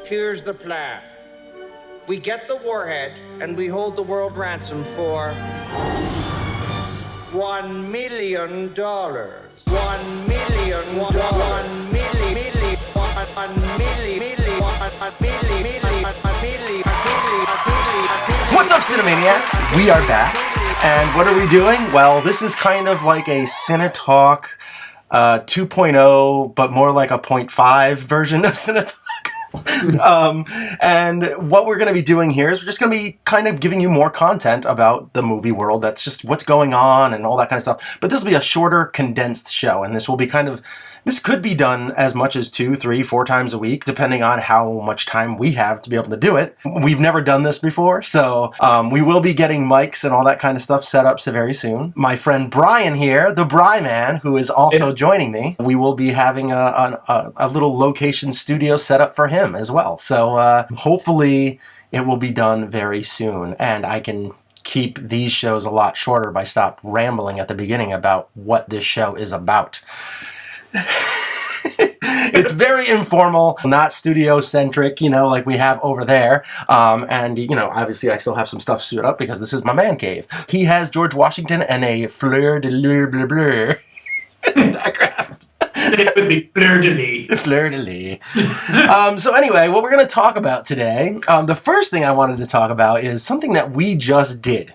Here's the plan. We get the warhead and we hold the world ransom for $1 million. $1 million. What's up, Cinemaniacs? We are back. And what are we doing? Well, this is kind of like a Cine Talk 2.0, but more like a 0.5 version of Cine Talk. And what we're going to be doing here is we're just going to be kind of giving you more content about the movie world. That's just what's going on and all that kind of stuff. But this will be a shorter, condensed show, and this will be this could be done as much as 2, 3, 4 times a week, depending on how much time we have to be able to do it. We've never done this before, so we will be getting mics and all that kind of stuff set up so very soon. My friend Brian here, the Bry Man, who is also joining me, we will be having a little location studio set up for him as well. So hopefully it will be done very soon, and I can keep these shows a lot shorter by stop rambling at the beginning about what this show is about. It's very informal, not studio-centric, like we have over there. And, obviously I still have some stuff suited up because this is my man cave. He has George Washington and a fleur de lis in the background. It would be fleur de lis. Fleur de lis. So anyway, what we're going to talk about today, the first thing I wanted to talk about is something that we just did.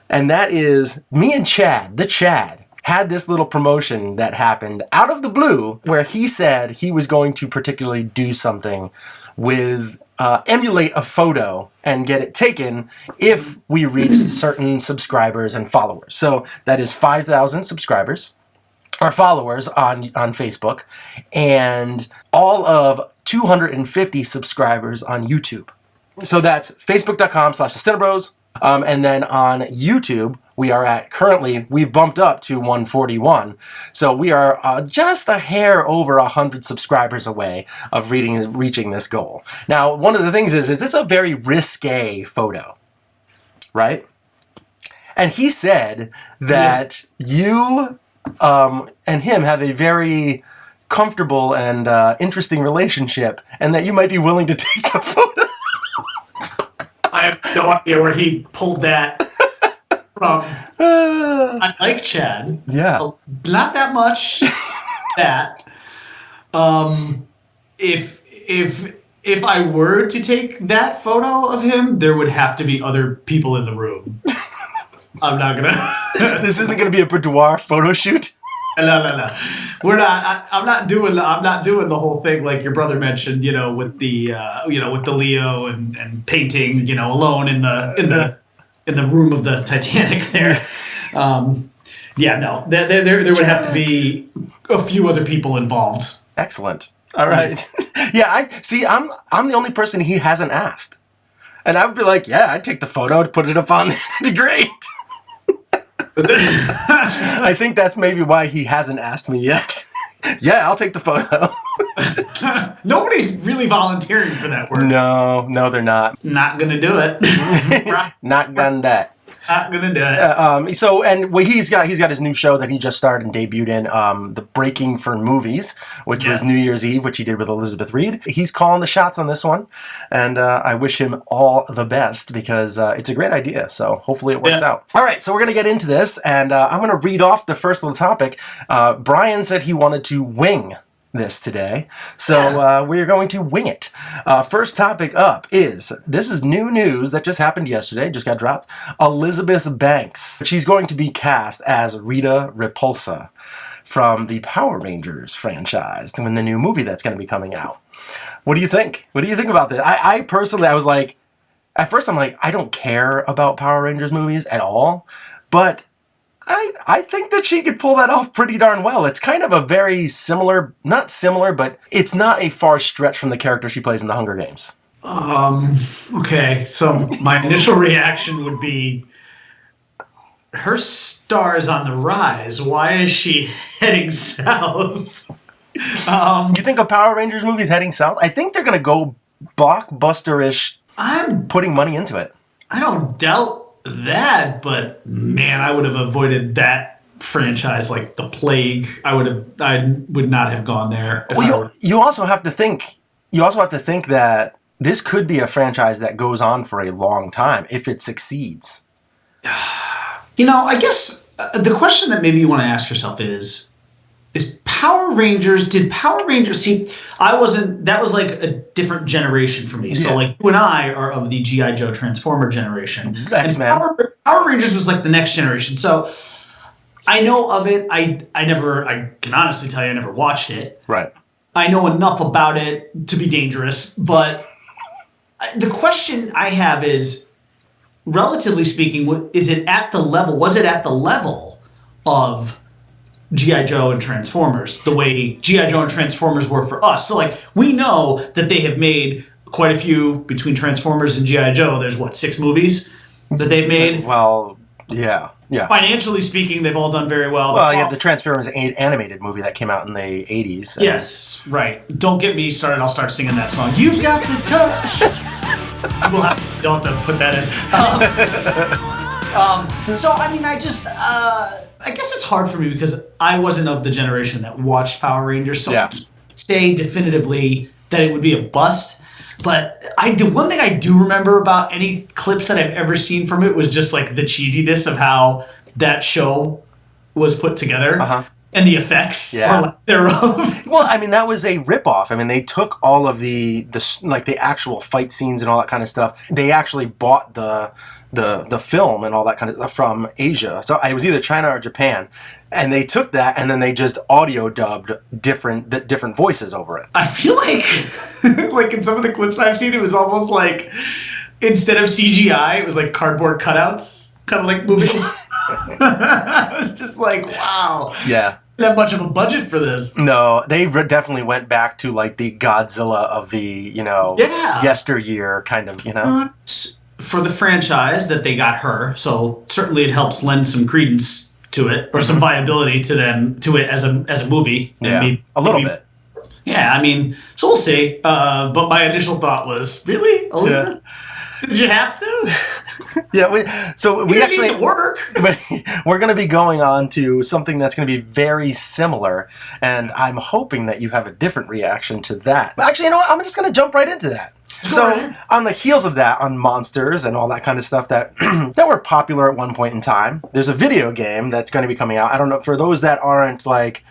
And that is me and Chad, the Chad, had this little promotion that happened out of the blue where he said he was going to particularly do something with emulate a photo and get it taken if we reached certain subscribers and followers. So that is 5,000 subscribers or followers on Facebook and all of 250 subscribers on YouTube. So that's facebook.com/CineBros. And then on YouTube, we are we've bumped up to 141. So we are just a hair over 100 subscribers away of reaching this goal. Now, one of the things is it's a very risque photo, right? And he said that you and him have a very comfortable and interesting relationship, and that you might be willing to take the photo. I have no idea where he pulled that from. I like Chad. Yeah. So not that much. That. If I were to take that photo of him, there would have to be other people in the room. I'm not gonna. This isn't gonna be a boudoir photo shoot. No. We're not. I'm not doing the whole thing like your brother mentioned. With the with the Leo and painting. Alone in the room of the Titanic. There. No. There would have to be a few other people involved. Excellent. All right. Yeah. I'm the only person he hasn't asked, and I would be like, yeah, I'd take the photo to put it up on the great. I think that's maybe why he hasn't asked me yet. Yeah, I'll take the photo. Nobody's really volunteering for that work. No, they're not. Not gonna do it. Not gonna do it. Not gonna do it. He's got his new show that he just started and debuted in, the Breaking for Movies, which was New Year's Eve, which he did with Elizabeth Reed. He's calling the shots on this one, and I wish him all the best because it's a great idea. So hopefully it works out. All right, so we're gonna get into this, and I'm gonna read off the first little topic. Brian said he wanted to wing this today, so we're going to wing it. First topic up this is new news that just happened yesterday, just got dropped. Elizabeth Banks, she's going to be cast as Rita Repulsa from the Power Rangers franchise in the new movie that's going to be coming out. What do you think? What do you think about this? I personally, I was like, at first I'm like, I don't care about Power Rangers movies at all, but I think that she could pull that off pretty darn well. It's kind of a very not similar, but it's not a far stretch from the character she plays in the Hunger Games. Okay, so my initial reaction would be, her star's on the rise. Why is she heading south? You think a Power Rangers movie is heading south? I think they're going to go blockbuster-ish, putting money into it. I don't doubt that, but man, I would have avoided that franchise like the plague. I would not have gone there. Well, you also have to think you also have to think that this could be a franchise that goes on for a long time if it succeeds. I guess the question that maybe you want to ask yourself is Power Rangers, did Power Rangers, see, that was like a different generation for me. Yeah. So like you and I are of the G.I. Joe Transformer generation. X-Men. Power Rangers was like the next generation. So I know of it. I can honestly tell you I never watched it. Right. I know enough about it to be dangerous, but the question I have is, relatively speaking, was it at the level of G.I. Joe and Transformers, the way G.I. Joe and Transformers were for us? So, like, we know that they have made quite a few between Transformers and G.I. Joe. There's, 6 movies that they've made? Well, yeah. Financially speaking, they've all done very well. Well, you have the Transformers animated movie that came out in the 80s. So. Yes, right. Don't get me started. I'll start singing that song. You've got the touch. You'll have to put that in. So, I mean, I guess it's hard for me because I wasn't of the generation that watched Power Rangers. So I can't say definitively that it would be a bust. But one thing I do remember about any clips that I've ever seen from it was just like the cheesiness of how that show was put together and the effects or lack thereof. Well, I mean, that was a ripoff. I mean, they took all of the actual fight scenes and all that kind of stuff. They actually bought the film and all that kind of stuff from Asia. So it was either China or Japan. And they took that and then they just audio dubbed different voices over it. I feel like in some of the clips I've seen, it was almost like instead of CGI, it was like cardboard cutouts kind of like moving. I was just like, wow. Yeah. That much of a budget for this. No, they definitely went back to like the Godzilla of the, yesteryear kind of, For the franchise that they got her, so certainly it helps lend some credence to it, or some viability to it as a movie. Yeah, a little bit. Yeah, I mean, so we'll see. But my initial thought was, really, Elizabeth? Yeah. Did you have to? Yeah, we actually need to work. We're going to be going on to something that's going to be very similar, and I'm hoping that you have a different reaction to that. Actually, you know what? I'm just going to jump right into that. So, on the heels of that, on monsters and all that kind of stuff that that were popular at one point in time, there's a video game that's going to be coming out. I don't know, for those that aren't like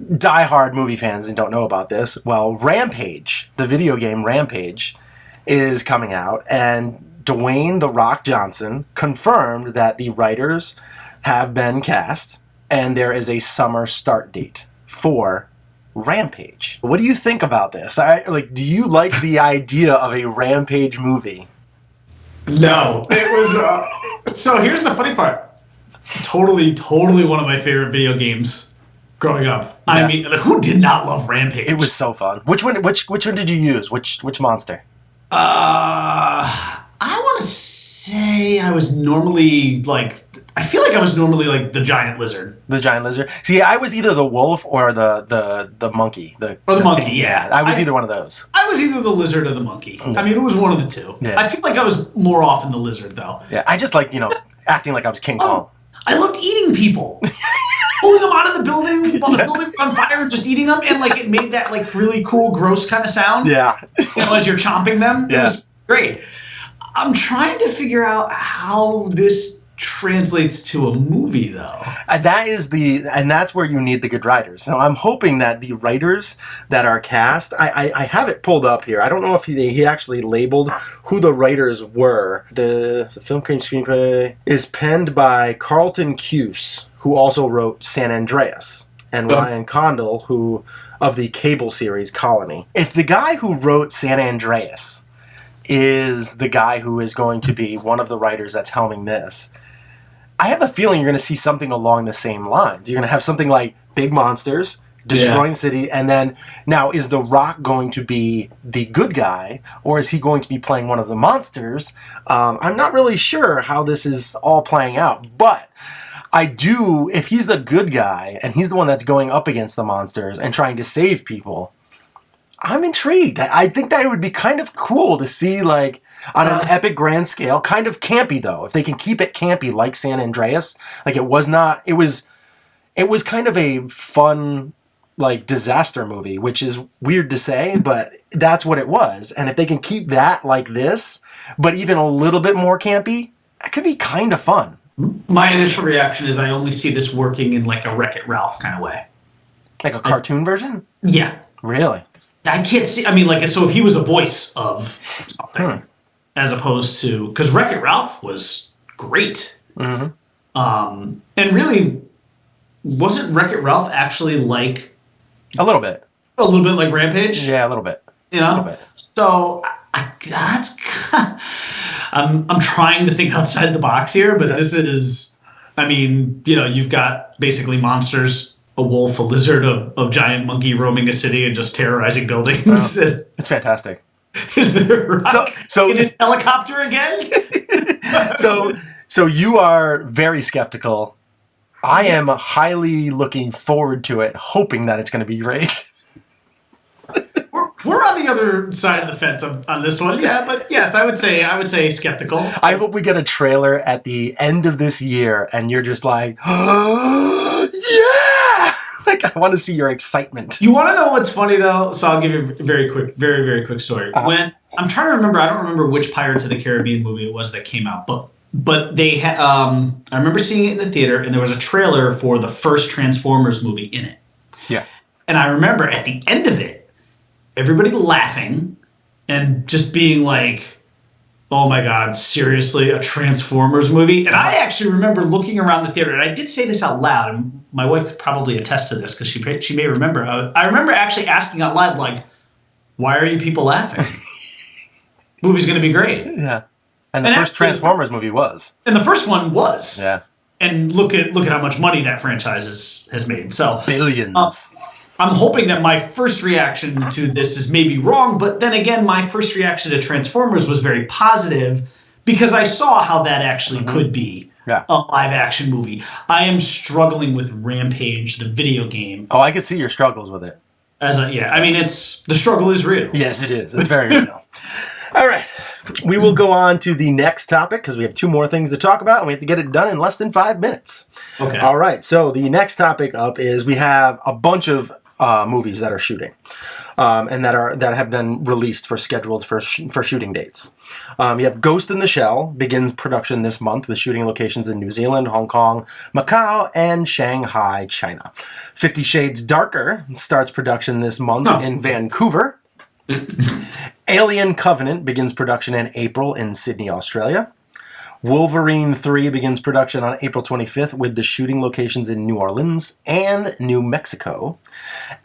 diehard movie fans and don't know about this, well, Rampage, the video game Rampage, is coming out, and Dwayne "The Rock" Johnson confirmed that the writers have been cast, and there is a summer start date for Rampage. What do you think about this? Do you like the idea of a Rampage movie? No. It was so here's the funny part. Totally one of my favorite video games growing up. Yeah. I mean, who did not love Rampage? It was so fun. Which one did you use? Which monster? I want to say I was normally the giant lizard. The giant lizard? See, I was either the wolf or the monkey. The monkey, yeah. I was either one of those. I was either the lizard or the monkey. Yeah. I mean, it was one of the two. Yeah. I feel like I was more often the lizard, though. Yeah, I just like, acting like I was King Kong. I loved eating people. Pulling them out of the building while the building was on fire, just eating them, and it made that really cool, gross kind of sound. Yeah. As you're chomping them. Yeah. It was great. I'm trying to figure out how this translates to a movie, though. And that's where you need the good writers. So I'm hoping that the writers that are cast, I have it pulled up here. I don't know if he actually labeled who the writers were. The film screenplay is penned by Carlton Cuse, who also wrote San Andreas, and Ryan Condal, who of the cable series Colony. If the guy who wrote San Andreas is the guy who is going to be one of the writers that's helming this, I have a feeling you're going to see something along the same lines. You're going to have something like big monsters, destroying the city, and then, now, is The Rock going to be the good guy, or is he going to be playing one of the monsters? I'm not really sure how this is all playing out, but if he's the good guy, and he's the one that's going up against the monsters and trying to save people, I'm intrigued. I think that it would be kind of cool to see, on an epic grand scale, kind of campy, though. If they can keep it campy like San Andreas, it was kind of a fun like disaster movie, which is weird to say, but that's what it was. And if they can keep that like this, but even a little bit more campy, it could be kind of fun. My initial reaction is I only see this working in like a Wreck-It Ralph kind of way. Like a cartoon version? Yeah. Really? I can't see. I mean, like, so if he was a voice of something, as opposed to, because Wreck-It Ralph was great. Mm-hmm. And really, wasn't Wreck-It Ralph actually like a little bit like Rampage? Yeah, a little bit. You know, a little bit. So that's. I'm trying to think outside the box here, but this is. I mean, you know, you've got basically monsters. A wolf, a lizard, a giant monkey roaming a city and just terrorizing buildings. Oh, it's fantastic. Is there a rock so in a helicopter again? so you are very skeptical. I am highly looking forward to it, hoping that it's going to be great. We're on the other side of the fence on this one, yeah. But yes, I would say skeptical. I hope we get a trailer at the end of this year, and you're just like, oh, yeah! Like, I want to see your excitement. You want to know what's funny though? So I'll give you a very quick story. When I'm trying to remember, I don't remember which Pirates of the Caribbean movie it was that came out, but they had. I remember seeing it in the theater, and there was a trailer for the first Transformers movie in it. Yeah, and I remember at the end of it, everybody laughing and just being like, oh my God, seriously, a Transformers movie? And I actually remember looking around the theater, and I did say this out loud, and my wife could probably attest to this because she may remember. I remember actually asking out loud, like, why are you people laughing? Movie's going to be great. Yeah. And the first Transformers movie was. And the first one was. Yeah. And look at how much money that franchise has made. So billions. I'm hoping that my first reaction to this is maybe wrong, but then again, my first reaction to Transformers was very positive because I saw how that actually could be a live-action movie. I am struggling with Rampage, the video game. Oh, I could see your struggles with it. I mean, the struggle is real. Yes, it is. It's very real. All right. We will go on to the next topic because we have two more things to talk about, and we have to get it done in less than 5 minutes. Okay. All right. So the next topic up is we have a bunch of movies that are shooting, and that have been released for shooting dates. You have Ghost in the Shell begins production this month with shooting locations in New Zealand, Hong Kong, Macau, and Shanghai, China. 50 Shades Darker starts production this month in Vancouver. Alien Covenant begins production in April in Sydney, Australia. Wolverine 3 begins production on April 25th with the shooting locations in New Orleans and New Mexico.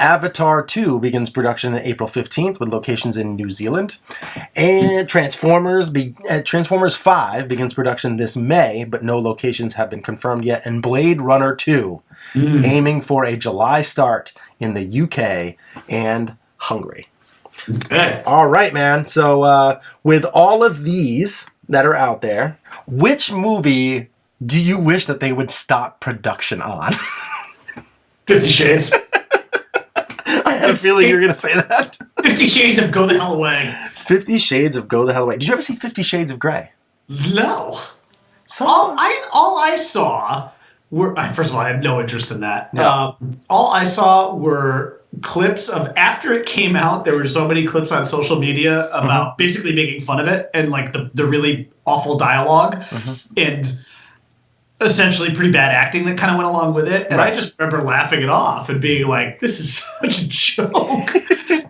Avatar 2 begins production on April 15th with locations in New Zealand. And Transformers 5 begins production this May, but no locations have been confirmed yet. And Blade Runner 2 aiming for a July start in the UK and Hungary. Okay. All right, man. So with all of these that are out there, which movie do you wish that they would stop production on? 50 Shades. I had a feeling you were going to say that. 50 Shades of Go the Hell Away. 50 Shades of Go the Hell Away. Did you ever see 50 Shades of Grey? No. So all I saw were... First of all, I have no interest in that. Yeah. All I saw were clips of... After it came out, there were so many clips on social media about basically making fun of it and like the really awful dialogue and essentially pretty bad acting that kind of went along with it. And I just remember laughing it off and being like, this is such a joke.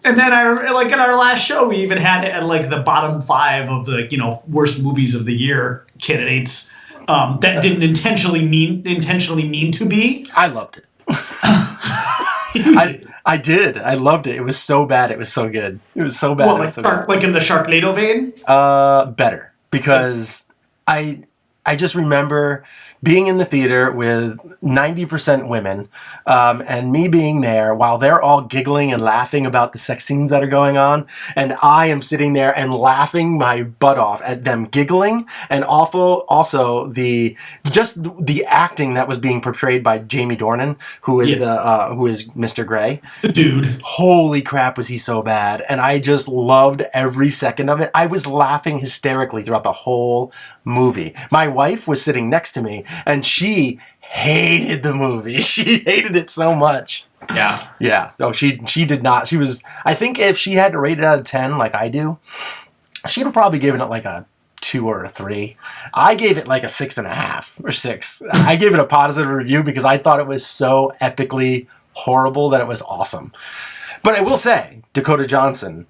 And then in our last show, we even had it at like the bottom 5 of the, worst movies of the year candidates that didn't intentionally mean to be. I loved it. I did. I loved it. It was so bad. It was so good. It was so bad. Well, like in the Sharknado vein? Better. Because I just remember being in the theater with 90% women, and me being there while they're all giggling and laughing about the sex scenes that are going on, and I am sitting there and laughing my butt off at them giggling, and also the acting that was being portrayed by Jamie Dornan, who is who is Mr. Grey. The dude. Holy crap, was he so bad. And I just loved every second of it. I was laughing hysterically throughout the whole movie. My wife was sitting next to me, and she hated the movie. She hated it so much. Yeah. Yeah. No, she did not. She was, I think if she had to rate it out of 10 like I do, she'd have probably given it like a 2 or a 3. I gave it like a 6.5 or 6. I gave it a positive review because I thought it was so epically horrible that it was awesome. But I will say, Dakota Johnson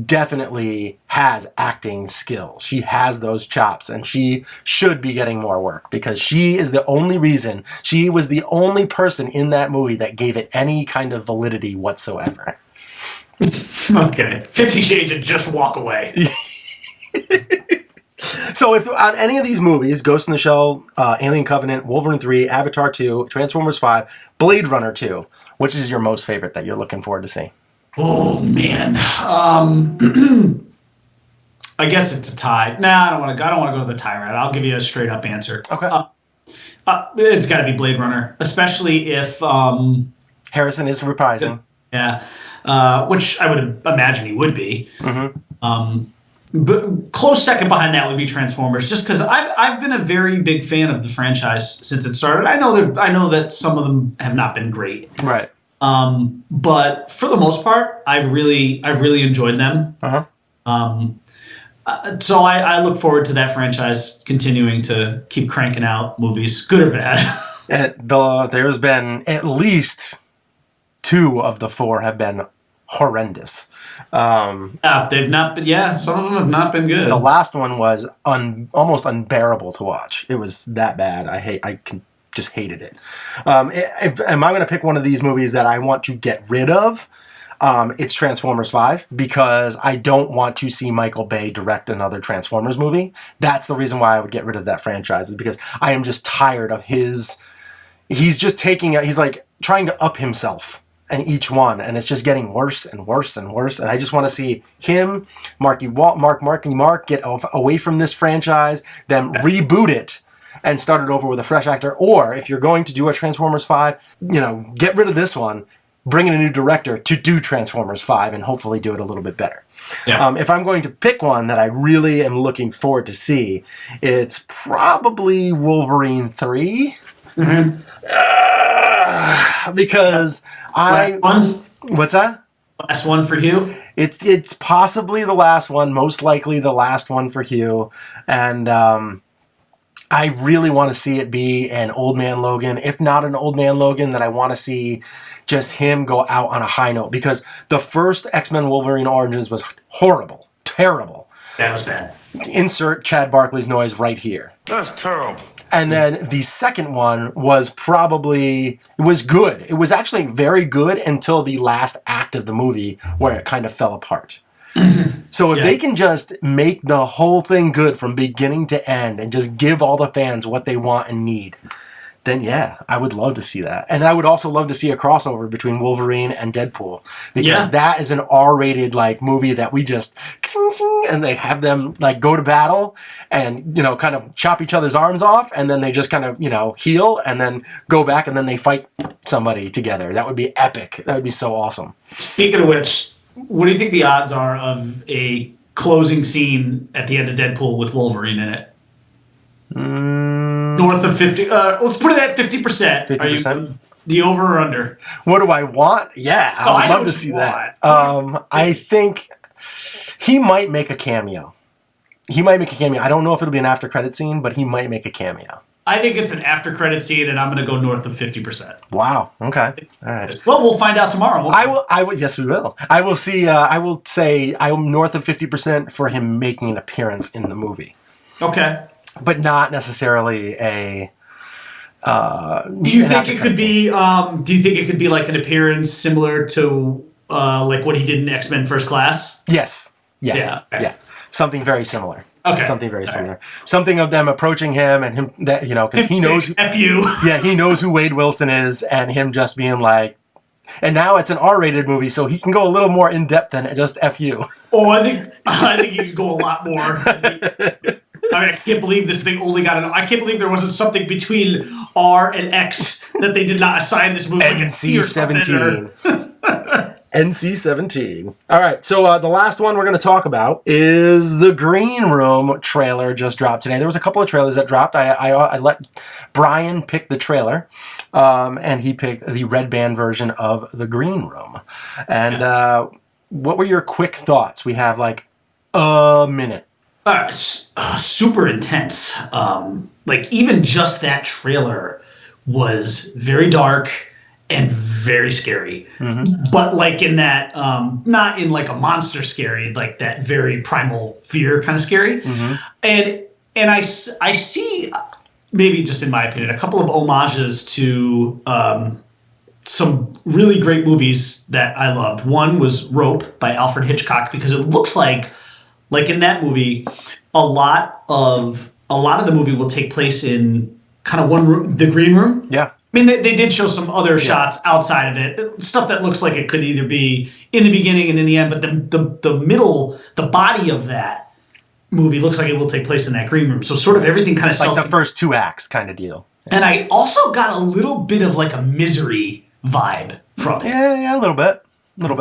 definitely has acting skills. She has those chops, and she should be getting more work because she is the only reason, she was the only person in that movie that gave it any kind of validity whatsoever. Okay. 50 Shades and just walk away. So if on any of these movies, Ghost in the Shell, Alien Covenant, Wolverine 3, Avatar 2, Transformers 5, Blade Runner 2, which is your most favorite that you're looking forward to see? Oh, man. I guess it's a tie. Nah, I don't want to go to the tie route. I'll give you a straight up answer. Okay. It's got to be Blade Runner, especially if Harrison is reprising. Yeah, which I would imagine he would be. Mm-hmm. But close second behind that would be Transformers, just because I've been a very big fan of the franchise since it started. I know that some of them have not been great, Right. but for the most part, I've really enjoyed them. Uh-huh. So I look forward to that franchise continuing to keep cranking out movies, good or bad. There's been at least 2 of the 4 have been horrendous. They've not been. Yeah, some of them have not been good. The last one was almost unbearable to watch. It was that bad. I just hated it. Am I going to pick one of these movies that I want to get rid of? It's Transformers 5 because I don't want to see Michael Bay direct another Transformers movie. That's the reason why I would get rid of that franchise, is because I am just tired of he's just he's like trying to up himself in each one, and it's just getting worse and worse and worse, and I just want to see him, Marky Mark, get away from this franchise, then reboot it and start it over with a fresh actor, or if you're going to do a Transformers 5, get rid of this one, bring in a new director to do Transformers 5 and hopefully do it a little bit better. Yeah. If I'm going to pick one that I really am looking forward to see, it's probably Wolverine 3. Mm-hmm. Because last one? What's that? Last one for Hugh? It's possibly the last one, most likely the last one for Hugh. And I really want to see it be an Old Man Logan. If not an Old Man Logan, then I want to see just him go out on a high note. Because the first X-Men Wolverine Origins was horrible. Terrible. That was bad. Insert Chad Barkley's noise right here. That's terrible. And then the second one was good. It was actually very good until the last act of the movie where it kind of fell apart. So if they can just make the whole thing good from beginning to end and just give all the fans what they want and need, then yeah, I would love to see that. And I would also love to see a crossover between Wolverine and Deadpool, because that is an R-rated movie that we just, and they have them go to battle and kind of chop each other's arms off, and then they just kind of heal and then go back and then they fight somebody together. That would be epic. That would be so awesome. Speaking of which, what do you think the odds are of a closing scene at the end of Deadpool with Wolverine in it? North of 50. Let's put it at 50%. 50%? The over or under? What do I want? Yeah, I would love to see that. I think he might make a cameo. I don't know if it'll be an after credit scene, but he might make a cameo. I think it's an after credit scene, and I'm going to go north of 50%. Wow. Okay. All right. Well, we'll find out tomorrow. I will. Yes, we will. I will see. I will say I'm north of 50% for him making an appearance in the movie. Okay. But not necessarily a. Do you think it could be? Do you think it could be like an appearance similar to like what he did in X-Men First Class? Yes. Yeah. Yeah. Something very similar. Okay. Something very similar. Right. Something of them approaching him and him that because he knows. F you. Yeah, he knows who Wade Wilson is, and him just being like. And now it's an R-rated movie, so he can go a little more in depth than just F you. Oh, I think he can go a lot more. I can't believe this thing only got I can't believe there wasn't something between R and X that they did not assign this movie. NC-17. NC-17. All right, so the last one we're going to talk about is the Green Room trailer just dropped today. There was a couple of trailers that dropped. I let Brian pick the trailer, and he picked the red band version of the Green Room. And what were your quick thoughts? We have like a minute. Super intense. Like even just that trailer was very dark and very scary, but like in that, not in like a monster scary, like that very primal fear kind of scary. And I see, maybe just in my opinion, a couple of homages to some really great movies that I loved. One was Rope by Alfred Hitchcock, because it looks like in that movie, a lot of the movie will take place in kind of one room, the Green Room. Yeah. I mean, they did show some other shots outside of it, stuff that looks like it could either be in the beginning and in the end, but the middle, the body of that movie looks like it will take place in that Green Room. So sort of everything kind of like the first 2 acts kind of deal. And I also got a little bit of like a Misery vibe from it. Yeah, a little bit.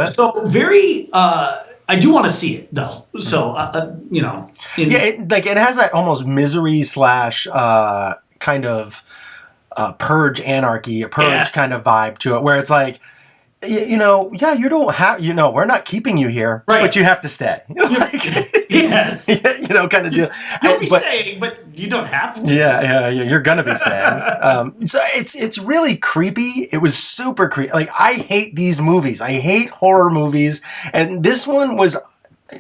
So very, I do want to see it though. So, you know. It has that almost Misery / kind of Purge anarchy, Purge kind of vibe to it, where it's like, you don't have, we're not keeping you here, but you have to stay. Yes. Kind of deal. You'll be staying, but you don't have to. Yeah, you're gonna be staying. So it's really creepy. It was super creepy. Like, I hate these movies. I hate horror movies, and this one was.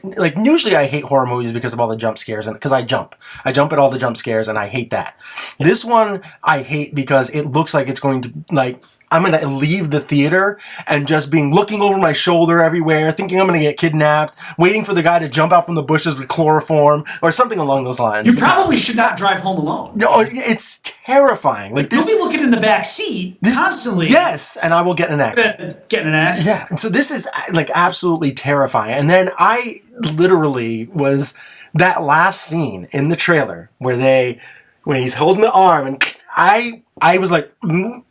Like, usually I hate horror movies because of all the jump scares, and because I jump at all the jump scares, and I hate that. This one I hate because it looks like it's going to, like, I'm going to leave the theater and just looking over my shoulder everywhere, thinking I'm going to get kidnapped, waiting for the guy to jump out from the bushes with chloroform or something along those lines. You probably should not drive home alone. No, it's terrifying. Like, you'll be looking in the back seat constantly. Yes, and I will get in an accident. Get in an accident. Yeah, and so this is like absolutely terrifying. And then I literally was that last scene in the trailer when he's holding the arm, and I was like nope.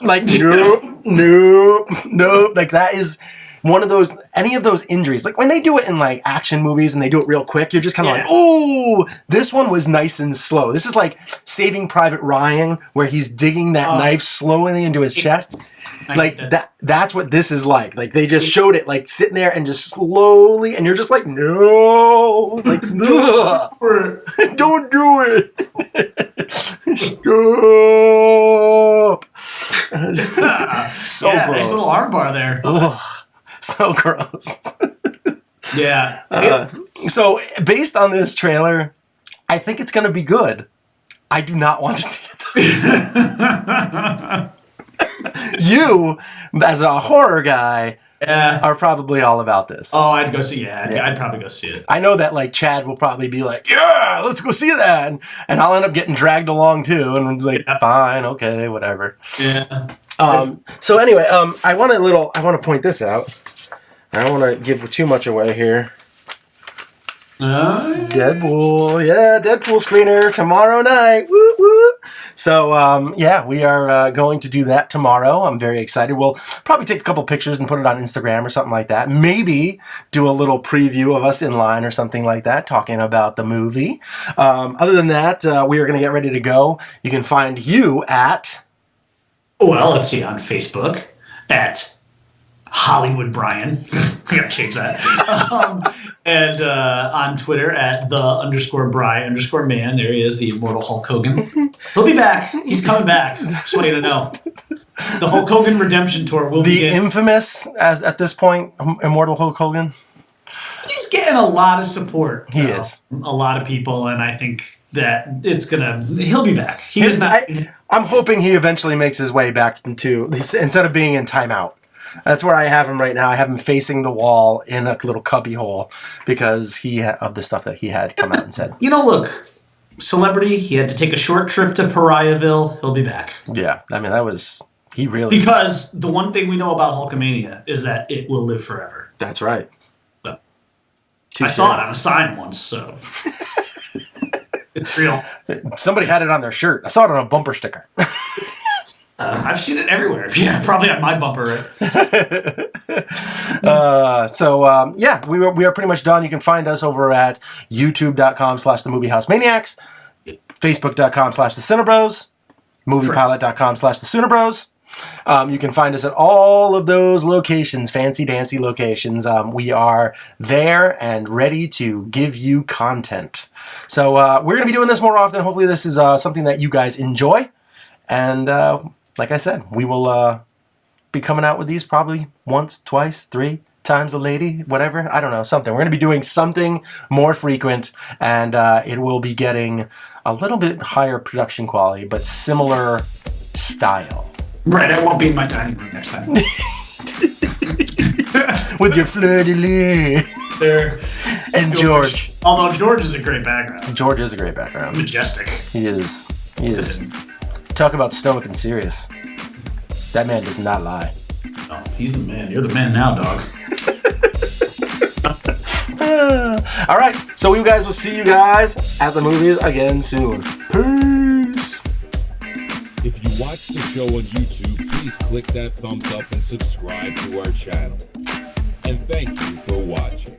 Like, that is one of those, any of those injuries. Like, when they do it in like action movies and they do it real quick, you're just kind of like, oh, this one was nice and slow. This is like Saving Private Ryan, where he's digging that knife slowly into his chest. Like, that's what this is like. Like, they just showed it, like, sitting there and just slowly, and you're just like, no, like, don't do it. Stop. So gross. Nice little arm bar there. Ugh, so gross. Yeah. So, based on this trailer, I think it's going to be good. I do not want to see it. You, as a horror guy, are probably all about this. Oh, I'd go see it. I'd probably go see it. I know that, like, Chad will probably be like, yeah, let's go see that. And I'll end up getting dragged along, too. And I'm like, fine, okay, whatever. Yeah. So anyway, I want to point this out. I don't want to give too much away here. Deadpool. Yeah, Deadpool screener tomorrow night. Woo woo. So, we are going to do that tomorrow. I'm very excited. We'll probably take a couple pictures and put it on Instagram or something like that. Maybe do a little preview of us in line or something like that, talking about the movie. Other than that, we are going to get ready to go. You can find you at... Well, let's see, on Facebook at Hollywood Brian. I gotta change that. And on Twitter at _Bry_man. There he is, the immortal Hulk Hogan. He'll be back. He's coming back. Just want you to know. The Hulk Hogan Redemption Tour will be the infamous, as at this point, immortal Hulk Hogan. He's getting a lot of support. He is. A lot of people, and I think that he'll be back. He is not. I'm hoping he eventually makes his way back instead of being in timeout. That's where I have him right now. I have him facing the wall in a little cubby hole because of the stuff that he had come out and said. Look, celebrity, he had to take a short trip to Pariahville. He'll be back. Yeah, I mean, Because the one thing we know about Hulkamania is that it will live forever. That's right. So, I saw it on a sign once, so it's real. Somebody had it on their shirt. I saw it on a bumper sticker. I've seen it everywhere. Yeah, probably on my bumper, right? Yeah, we are pretty much done. You can find us over at youtube.com/themoviehousemaniacs, facebook.com/the CineBros, moviepilot.com/the CineBros. You can find us at all of those locations, fancy dancy locations. We are there and ready to give you content. So we're going to be doing this more often. Hopefully this is something that you guys enjoy. And like I said, we will be coming out with these probably once, twice, 3 times a lady, whatever. I don't know, something. We're going to be doing something more frequent, and it will be getting a little bit higher production quality, but similar style. Right, I won't be in my tiny room next time. With your fleur-de-lis. There. And George. Although George is a great background. George is a great background. Majestic. He is. He is. Talk about stoic and serious. That man does not lie. No, he's the man. You're the man now, dog. All right, so we guys will see you guys at the movies again soon. Peace. If you watch the show on YouTube, please click that thumbs up and subscribe to our channel. And thank you for watching.